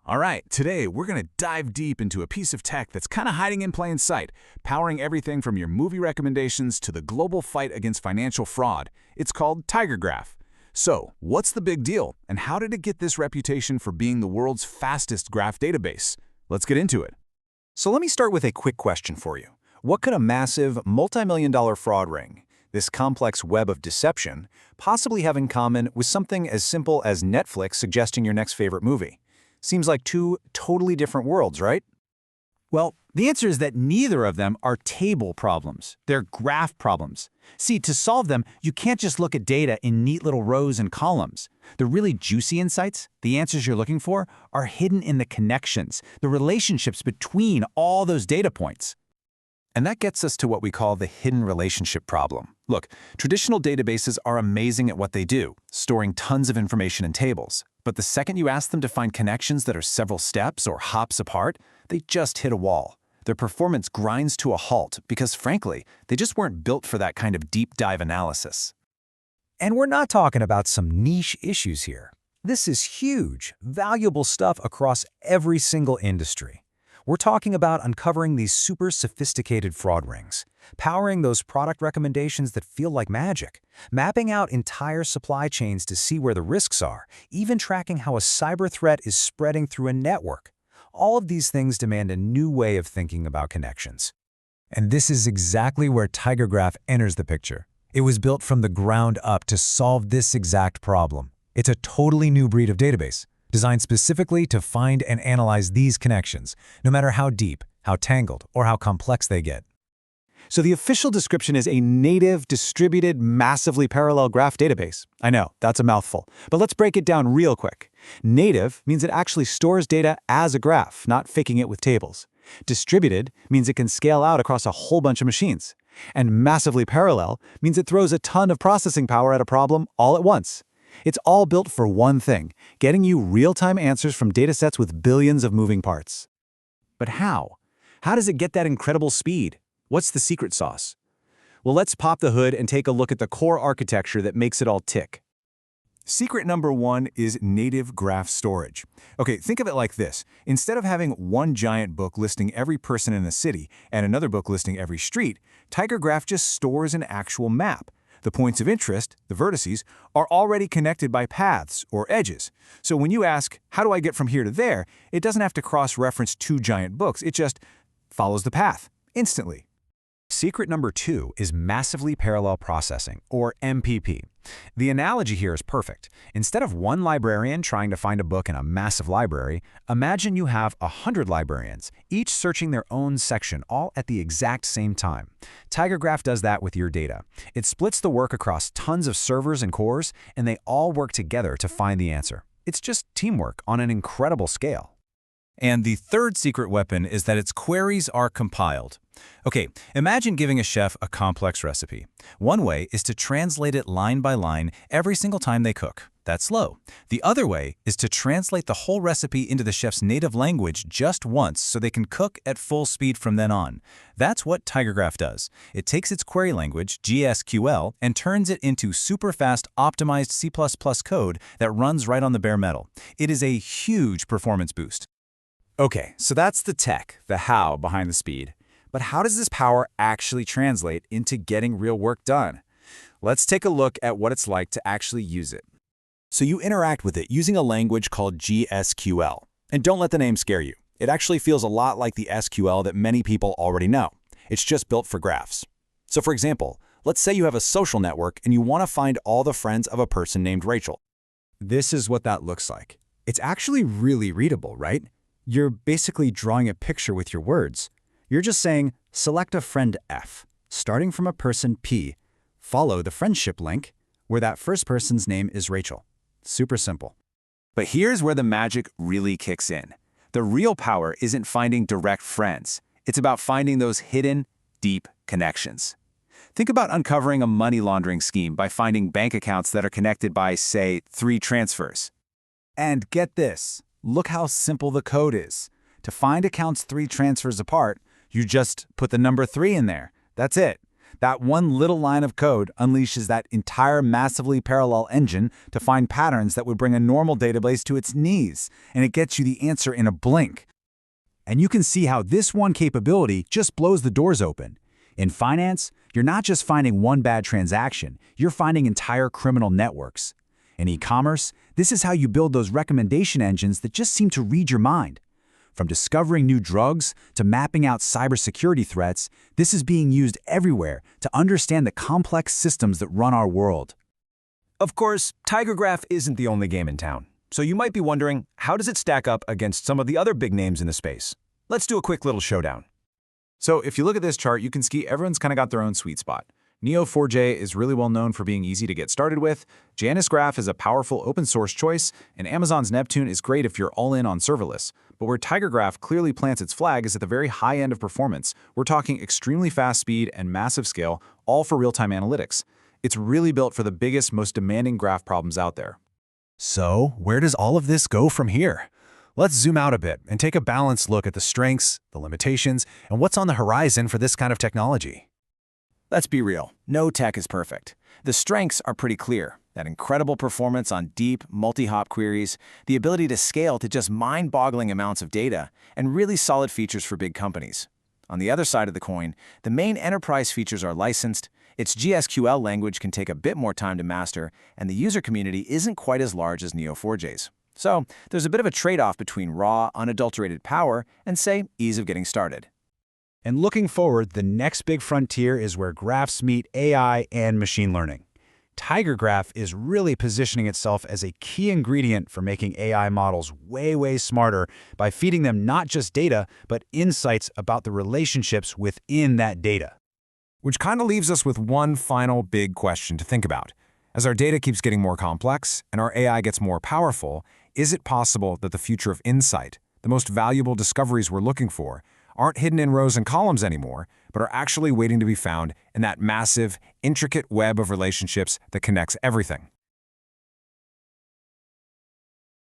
All right, today we're going to dive deep into a piece of tech that's kind of hiding in plain sight, powering everything from your movie recommendations to the global fight against financial fraud. It's called TigerGraph. So, what's the big deal, and how did it get this reputation for being the world's fastest graph database? Let's get into it. So let me start with a quick question for you. What could a massive, multi-million-dollar fraud ring, this complex web of deception, possibly have in common with something as simple as Netflix suggesting your next favorite movie? Seems like two totally different worlds, right? Well, the answer is that neither of them are table problems. They're graph problems. See, to solve them, you can't just look at data in neat little rows and columns. The really juicy insights, the answers you're looking for, are hidden in the connections, the relationships between all those data points. And that gets us to what we call the hidden relationship problem. Look, traditional databases are amazing at what they do, storing tons of information in tables. But the second you ask them to find connections that are several steps or hops apart, they just hit a wall. Their performance grinds to a halt because, frankly, they just weren't built for that kind of deep dive analysis. And we're not talking about some niche issues here. This is huge, valuable stuff across every single industry. We're talking about uncovering these super sophisticated fraud rings, powering those product recommendations that feel like magic, mapping out entire supply chains to see where the risks are, even tracking how a cyber threat is spreading through a network. All of these things demand a new way of thinking about connections. And this is exactly where TigerGraph enters the picture. It was built from the ground up to solve this exact problem. It's a totally new breed of database, designed specifically to find and analyze these connections, no matter how deep, how tangled, or how complex they get. So the official description is a native, distributed, massively parallel graph database. I know, that's a mouthful, but let's break it down real quick. Native means it actually stores data as a graph, not faking it with tables. Distributed means it can scale out across a whole bunch of machines. And massively parallel means it throws a ton of processing power at a problem all at once. It's all built for one thing, getting you real-time answers from datasets with billions of moving parts. But how? How does it get that incredible speed? What's the secret sauce? Well, let's pop the hood and take a look at the core architecture that makes it all tick. Secret number one is native graph storage. Okay, think of it like this. Instead of having one giant book listing every person in a city and another book listing every street, TigerGraph just stores an actual map. The points of interest, the vertices, are already connected by paths or edges. So when you ask, how do I get from here to there, it doesn't have to cross-reference two giant books. It just follows the path instantly. Secret number two is massively parallel processing, or MPP. The analogy here is perfect. Instead of one librarian trying to find a book in a massive library, imagine you have 100 librarians, each searching their own section, all at the exact same time. TigerGraph does that with your data. It splits the work across tons of servers and cores, and they all work together to find the answer. It's just teamwork on an incredible scale. And the third secret weapon is that its queries are compiled. Okay, imagine giving a chef a complex recipe. One way is to translate it line by line every single time they cook. That's slow. The other way is to translate the whole recipe into the chef's native language just once so they can cook at full speed from then on. That's what TigerGraph does. It takes its query language, GSQL, and turns it into super fast, optimized C++ code that runs right on the bare metal. It is a huge performance boost. Okay, so that's the tech, the how behind the speed. But how does this power actually translate into getting real work done? Let's take a look at what it's like to actually use it. So you interact with it using a language called GSQL. And don't let the name scare you. It actually feels a lot like the SQL that many people already know. It's just built for graphs. So for example, let's say you have a social network and you want to find all the friends of a person named Rachel. This is what that looks like. It's actually really readable, right? You're basically drawing a picture with your words. You're just saying, select a friend F, starting from a person P, follow the friendship link, where that first person's name is Rachel. Super simple. But here's where the magic really kicks in. The real power isn't finding direct friends. It's about finding those hidden, deep connections. Think about uncovering a money laundering scheme by finding bank accounts that are connected by, say, 3 transfers. And get this. Look how simple the code is. To find accounts 3 transfers apart, you just put the number 3 in there. That's it. That one little line of code unleashes that entire massively parallel engine to find patterns that would bring a normal database to its knees, and it gets you the answer in a blink. And you can see how this one capability just blows the doors open. In finance, you're not just finding one bad transaction, you're finding entire criminal networks. In e-commerce, this is how you build those recommendation engines that just seem to read your mind. From discovering new drugs to mapping out cybersecurity threats, this is being used everywhere to understand the complex systems that run our world. Of course, TigerGraph isn't the only game in town. So you might be wondering, how does it stack up against some of the other big names in the space? Let's do a quick little showdown. So if you look at this chart, you can see everyone's kind of got their own sweet spot. Neo4j is really well known for being easy to get started with, JanusGraph is a powerful open source choice, and Amazon's Neptune is great if you're all in on serverless. But where TigerGraph clearly plants its flag is at the very high end of performance. We're talking extremely fast speed and massive scale, all for real-time analytics. It's really built for the biggest, most demanding graph problems out there. So, where does all of this go from here? Let's zoom out a bit and take a balanced look at the strengths, the limitations, and what's on the horizon for this kind of technology. Let's be real, no tech is perfect. The strengths are pretty clear. That incredible performance on deep, multi-hop queries, the ability to scale to just mind-boggling amounts of data, and really solid features for big companies. On the other side of the coin, the main enterprise features are licensed, its GSQL language can take a bit more time to master, and the user community isn't quite as large as Neo4j's. So there's a bit of a trade-off between raw, unadulterated power and, say, ease of getting started. And looking forward, the next big frontier is where graphs meet AI and machine learning. TigerGraph is really positioning itself as a key ingredient for making AI models way smarter by feeding them not just data, but insights about the relationships within that data. Which kind of leaves us with one final big question to think about. As our data keeps getting more complex and our AI gets more powerful, is it possible that the future of insight, the most valuable discoveries we're looking for, aren't hidden in rows and columns anymore, but are actually waiting to be found in that massive, intricate web of relationships that connects everything?